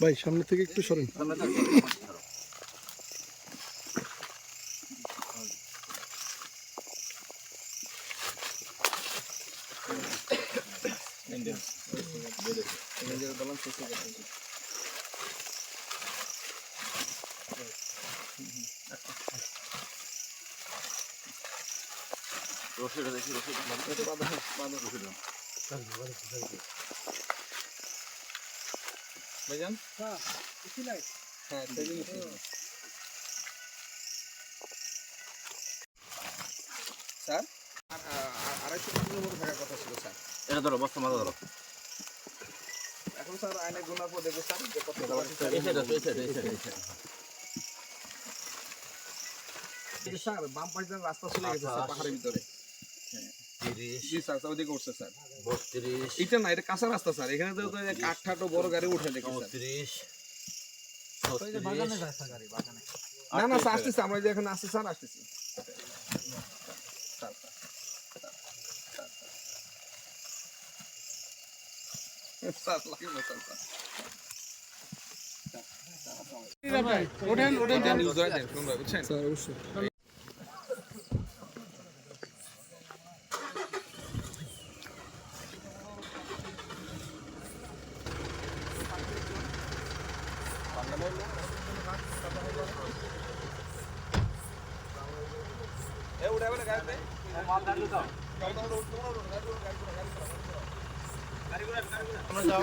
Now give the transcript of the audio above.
ভাই সামনে থেকে একটু সরেন। রশিটা দেখি ভাইজান হ্যাঁ স্যার 250 মতো থাকার কথা ছিল স্যার। এটা ধরো বস্তা মাথা ধরো এখন স্যার আইনে গুনার পর দেখবো স্যার যে কত স্যার বাম পাশে রাস্তা চলে গেছে স্যার পাহাড়ের ভিতরে। জি স্যার ওদিকে উঠছে স্যার। 32 এটা না, এটা কাঁচা রাস্তা স্যার। এখানে তো কাঠঠাটো বড় গাড়ি উঠে দেখি স্যার। 34 বাগানে যায় স্যার, গাড়ি বাগানে। না না স্যার আসতেছে, আমরা যে এখানে আসছি স্যার আসতেছি। ওঠেন ওঠেন দেন নিউজ হয় দেন শুনবা বুঝছেন স্যার অবশ্যই। এ উড়ে বলে গাড়িতে মাল দাঁড়িয়ে দাও গাড়ি দাও, আমরা যাও